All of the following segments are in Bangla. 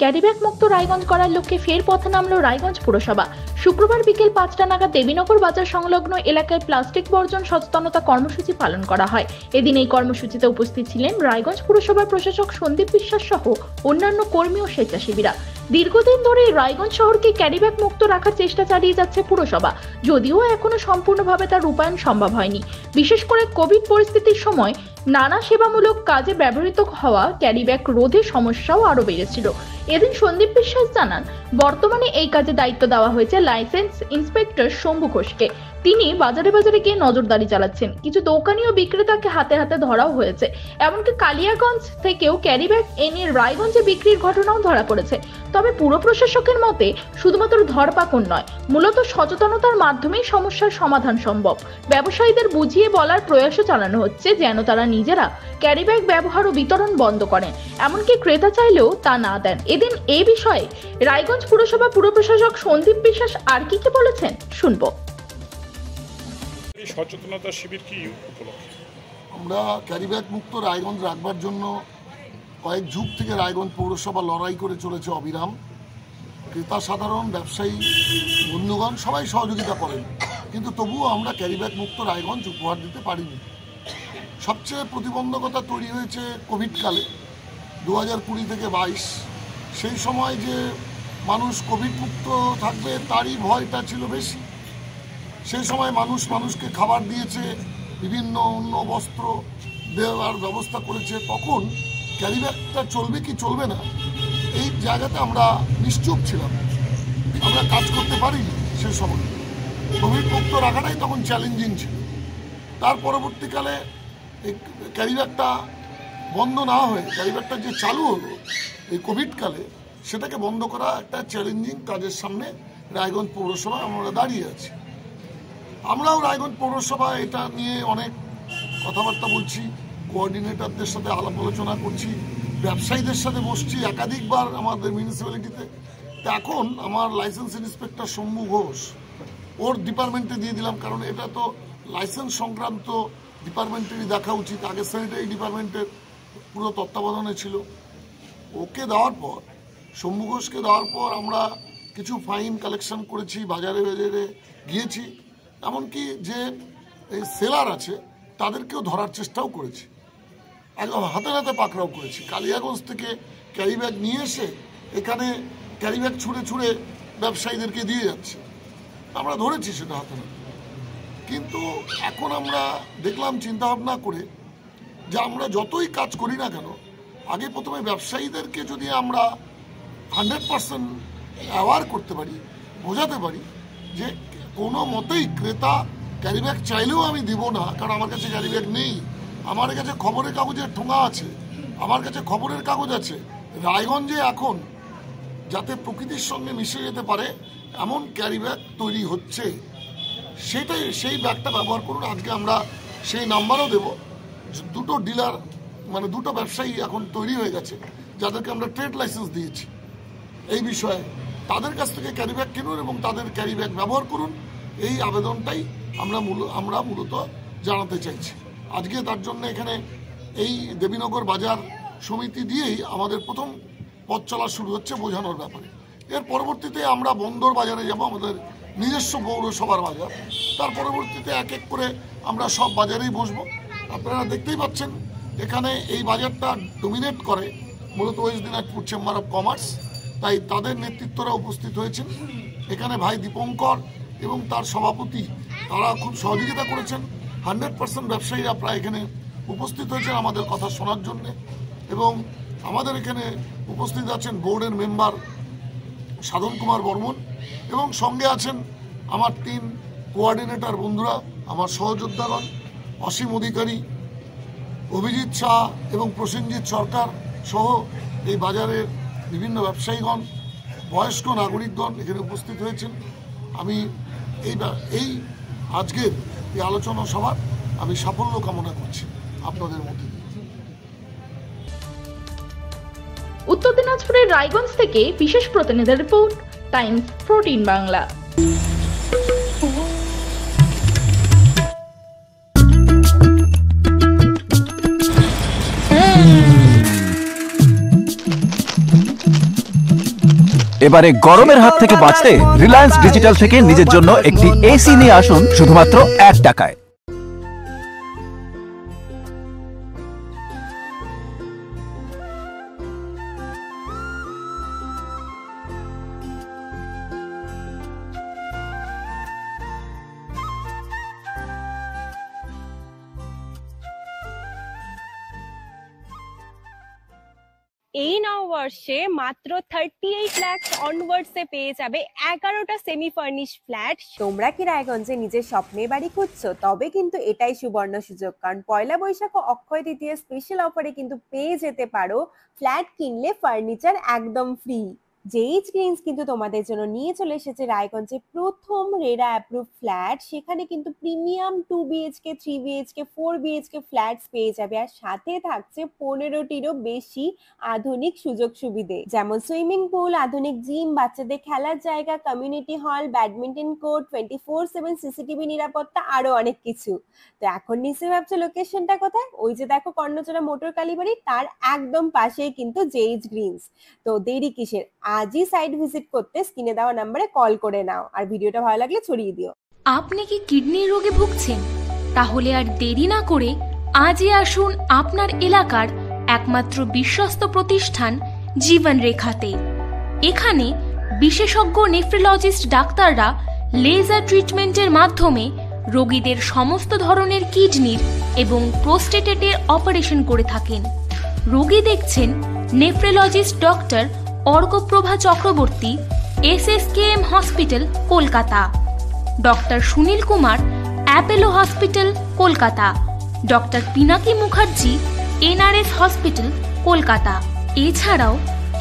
ক্যারিব্যাগ মুক্ত রায়গঞ্জ করার লক্ষ্যে ফের পথে নামল রায়গঞ্জ পুরসভা। শুক্রবার বিকেল ৫টা নাগাদ দেবীনগর বাজার সংলগ্ন এলাকায় প্লাস্টিক বর্জন সচেতনতা কর্মসূচি পালন করা হয়। এদিন এই কর্মসূচিতে উপস্থিত ছিলেন রায়গঞ্জ পুরসভার প্রশাসক সন্দীপ বিশ্বাস সহ অন্যান্য কর্মী ও স্বেচ্ছাসেবীরা। দীর্ঘদিন ধরে রায়গঞ্জ শহরকে ক্যারিব্যাগ মুক্ত রাখার চেষ্টা চালিয়ে যাচ্ছে পুরসভা, যদিও এখনো সম্পূর্ণভাবে তার রূপায়ণ সম্ভব হয়নি। বিশেষ করে কোভিড পরিস্থিতির সময় নানা সেবামূলক কাজে ব্যবহৃত হওয়া ক্যারিব্যাগ রোধে সমস্যাও আরো বেড়েছিল। এদিন সন্দীপ বিশ্বাস জানান, বর্তমানে এই কাজে দায়িত্ব দেওয়া হয়েছে লাইসেন্স ইন্সপেক্টর শম্ভু ঘোষকে। তিনি বাজারে বাজারে গিয়ে নজরদারি চালাচ্ছেন। কিছু দোকানি ও বিক্রেতাকে হাতে হাতে ধরাও হয়েছে। এমনকি কালিয়াগঞ্জ থেকেও ক্যারিব্যাগ এনে রায়গঞ্জে বিক্রির ঘটনাও ধরা পড়েছে। তবে পুর প্রশাসকের মতে শুধুমাত্র ধরপাকড় নয়, মূলত সচেতনতার মাধ্যমেই সমস্যার সমাধান সম্ভব। ব্যবসায়ীদের বুঝিয়ে বলার প্রয়াসও চালানো হচ্ছে যেন তারা নিজেরা ক্যারিব্যাগ ব্যবহার ও বিতরণ বন্ধ করেন, এমনকি ক্রেতা চাইলেও তা না দেন। এদিন এই বিষয়ে রায়গঞ্জ পুরসভা পুর প্রশাসক সন্দীপ বিশ্বাস আর কি বলেছেন শুনবো। সচেতনতা শিবির কি উপলক্ষে? আমরা ক্যারিব্যাগ মুক্ত রায়গঞ্জ রাখবার জন্য কয়েক যুগ থেকে রায়গঞ্জ পৌরসভা লড়াই করে চলেছে অবিরাম। ক্রেতা সাধারণ, ব্যবসায়ী বন্ধুগণ সবাই সহযোগিতা করেন, কিন্তু তবুও আমরা ক্যারিব্যাগ মুক্ত রায়গঞ্জ উপহার দিতে পারিনি। সবচেয়ে প্রতিবন্ধকতা তৈরি হয়েছে কোভিডকালে 2020 থেকে 22। সেই সময় যে মানুষ কোভিড মুক্ত থাকবে তারই ভয়টা ছিল বেশি। সেই সময় মানুষকে খাবার দিয়েছে, বিভিন্ন অন্য বস্ত্র দেওয়ার ব্যবস্থা করেছে। তখন ক্যারিব্যাগটা চলবে কি চলবে না এই জায়গাতে আমরা নিশ্চুপ ছিলাম, আমরা কাজ করতে পারিনি। সেই সময় কোভিড মুক্ত রাখাটাই তখন চ্যালেঞ্জিং ছিল। তার পরবর্তীকালে এই ক্যারিব্যাগটা বন্ধ না হয়ে ক্যারিব্যাগটা যে চালু হলো এই কোভিডকালে, সেটাকে বন্ধ করা একটা চ্যালেঞ্জিং কাজের সামনে রায়গঞ্জ পৌরসভা আমরা দাঁড়িয়ে আছি। আমরাও রায়গঞ্জ পৌরসভা এটা নিয়ে অনেক কথাবার্তা বলছি, কোঅর্ডিনেটরদের সাথে আলাপ আলোচনা করছি, ব্যবসায়ীদের সাথে বসছি একাধিকবার আমাদের মিউনিসিপ্যালিটিতে। তো এখন আমার লাইসেন্স ইন্সপেক্টর শম্ভু ঘোষ ওর ডিপার্টমেন্টে দিয়ে দিলাম, কারণ এটা তো লাইসেন্স সংক্রান্ত ডিপার্টমেন্টেরই দেখা উচিত। আগে স্যানিটারি ডিপার্টমেন্টের পুরো তত্ত্বাবধানে ছিল। ওকে দেওয়ার পর, শম্ভু ঘোষকে দেওয়ার পর আমরা কিছু ফাইন কালেকশন করেছি, বাজারে বাজারে গিয়েছি, এমনকি যে এই সেলার আছে তাদেরকেও ধরার চেষ্টাও করেছি, একদম হাতে হাতে পাকড়াও করেছি। কালিয়াগঞ্জ থেকে ক্যারিব্যাগ নিয়ে এসে এখানে ক্যারিব্যাগ ছুঁড়ে ছুঁড়ে ব্যবসায়ীদেরকে দিয়ে যাচ্ছে, আমরা ধরেছি সেটা হাতে হাতে। কিন্তু এখন আমরা দেখলাম চিন্তাভাবনা করে যে আমরা যতই কাজ করি না কেন, আগে প্রথমে ব্যবসায়ীদেরকে যদি আমরা 100% অ্যাওয়ার করতে পারি, বোঝাতে পারি যে কোনো মতেই ক্রেতা ক্যারিব্যাগ চাইলেও আমি দিব না, কারণ আমার কাছে ক্যারিব্যাগ নেই, আমার কাছে খবরের কাগজের ঠোঙা আছে, আমার কাছে খবরের কাগজ আছে। রায়গঞ্জে এখন যাতে প্রকৃতির সঙ্গে মিশে যেতে পারে এমন ক্যারিব্যাগ তৈরি হচ্ছে, সেই ব্যাগটা ব্যবহার করুন। আজকে আমরা সেই নাম্বারও দেব। দুটো ডিলার মানে দুটো ব্যবসায়ী এখন তৈরি হয়ে গেছে যাদেরকে আমরা ট্রেড লাইসেন্স দিয়েছি এই বিষয়ে। তাদের কাছ থেকে ক্যারিব্যাগ কিনুন এবং তাদের ক্যারিব্যাগ ব্যবহার করুন, এই আবেদনটাই আমরা মূলত জানাতে চাইছি। আজকে তার জন্য এখানে এই দেবীনগর বাজার সমিতি দিয়েই আমাদের প্রথম পথ চলা শুরু হচ্ছে বোঝানোর ব্যাপারে। এর পরবর্তীতে আমরা বন্দর বাজারে যাব, আমাদের নিজস্ব পৌরসভার বাজার। তার পরবর্তীতে এক এক করে আমরা সব বাজারেই বসবো। আপনারা দেখতেই পাচ্ছেন এখানে এই বাজারটা ডমিনেট করে মূলত West Dinajpur chamber of commerce, তাই তাদের নেতৃত্বরা উপস্থিত হয়েছেন। এখানে ভাই দীপঙ্কর এবং তার সভাপতি তারা খুব সহযোগিতা করেছেন। 100% ব্যবসায়ীরা প্রায় এখানে উপস্থিত হয়েছেন আমাদের কথা শোনার জন্যে। এবং আমাদের এখানে উপস্থিত আছেন বোর্ডের মেম্বার সাধন কুমার বর্মন, এবং সঙ্গে আছেন আমার টিম কোঅর্ডিনেটর বন্ধুরা, আমার সহযোদ্ধাগণ অসীম অধিকারী, অভিজিৎ শাহ এবং প্রসেনজিৎ সরকার সহ এই বাজারের বিভিন্ন ব্যবসায়ীগণ, বয়স্ক নাগরিকগণ এখানে উপস্থিত হয়েছেন। আমি এই আজকের এই আলোচনা সভার আমি সাফল্য কামনা করছি আপনাদের মধ্যে। উত্তর দিনাজপুরের রায়গঞ্জ থেকে বিশেষ প্রতিনিধির রিপোর্ট, টাইমস 14 বাংলা। এবারে গরমের হাত থেকে বাঁচতে রিলায়েন্স ডিজিটাল থেকে নিজের জন্য একটি এসি নিয়ে আসুন শুধুমাত্র 1 টাকায়। এই নববর্ষে মাত্র 38 লাখ অনওয়ার্ডসে পেয়ে যাবে 11টা সেমি ফার্নিশ ফ্ল্যাট। তোমরা কি রায়গঞ্জে নিজের স্বপ্নের বাড়ি খুঁজছো? তবে কিন্তু এটাই সুবর্ণ সুযোগ, কারণ পয়লা বৈশাখ ও অক্ষয় তৃতীয় স্পেশাল অফারে কিন্তু পেয়ে যেতে পারো ফ্ল্যাট কিনলে ফার্নিচার একদম ফ্রি। জেইচ গ্রিনস কিন্তু তোমাদের জন্য নিয়ে চলে এসেছে রায়গঞ্জে প্রথম রেরা অ্যাপ্রুভ ফ্ল্যাট। সেখানে কিন্তু premium 2 BHK 3 BHK 4 BHK flats পেয়ে যাবে, আর সাথে থাকছে 15টিরও বেশি আধুনিক সুযোগ সুবিধে, যেমন সুইমিং পুল, আধুনিক জিম, বাচ্চাদের খেলার জায়গা, community hall, badminton court, 24/7 CCTV নিরাপত্তা, আরো অনেক কিছু। তো এখন নিশ্চয়ই ভাবছো লোকেশনটা কোথায়? ওই যে দেখো কর্ণচড়া মোটর কালীবাড়ি, তার একদম পাশেই কিন্তু জেইচ গ্রিনস। তো দেরি কিসের? আজই সাইট ভিজিট করতে স্ক্রিনে দেওয়া নম্বরে কল করে নাও, আর ভিডিওটা ভালো লাগলে ছড়িয়ে দিও। আপনি কি কিডনির রোগে ভুগছেন? তাহলে আর দেরি না করে আজই আসুন আপনার এলাকার একমাত্র বিশ্বস্ত প্রতিষ্ঠান জীবন রেখাতে। এখানে বিশেষজ্ঞ নেফ্রোলজিস্ট ডাক্তাররা লেজার ট্রিটমেন্টের মাধ্যমে রোগীদের সমস্ত ধরনের কিডনির এবং প্রোস্টেটেটের অপারেশন করে থাকেন। রোগী দেখছেন nephrologist doctor Arkaprava Chakraborty, SSKM hospital, Kolkata; doctor Sunil Kumar, Apollo hospital, Kolkata; doctor Pinaki Mukherjee, NRS hospital, Kolkata. এছাড়াও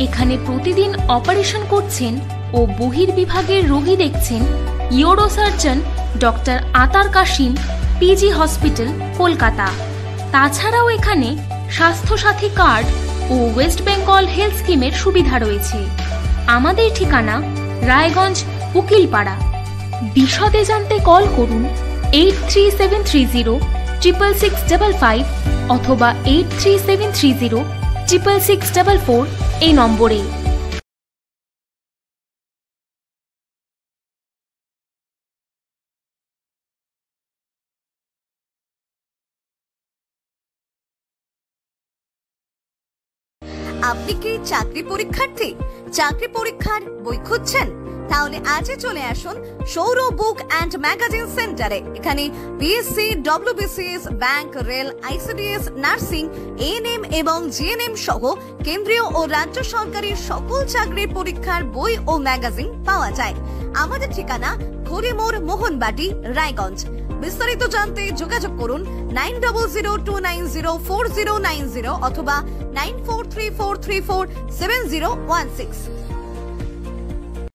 এখানে প্রতিদিন অপারেশন করছেন ও বহির্বিভাগের রোগী দেখছেন ইউরোসার্জন ডক্টর আতার কাশিম, PG হসপিটাল, কলকাতা। তাছাড়াও এখানে স্বাস্থ্যসাথী কার্ড ও ওয়েস্ট বেঙ্গল হেলথ স্কিমের সুবিধা রয়েছে। আমাদের ঠিকানা রায়গঞ্জ, উকিলপাড়া। বিশদে জানতে কল করুন 8373066655 অথবা 8373066644 এই নম্বরে। আপনি কি চাকরি পরীক্ষার্থী? চাকরি পরীক্ষার বই খুঁজছেন? তাহলে আজই চলে আসুন সৌরভ বুক অ্যান্ড ম্যাগাজিন সেন্টারে। এখানে BSc, WBCS, bank, rail, ICDS, nursing, ANM এবং GNM সহ কেন্দ্রীয় ও রাজ্য সরকারের সকল চাকরির পরীক্ষার বই ও ম্যাগাজিন পাওয়া যায়। আমাদের ঠিকানা ঘড়িমোড়, মোহনবাটি, রায়গঞ্জ। বিস্তারিত জানতে যোগাযোগ করুন 9002904090 অথবা 9434347016।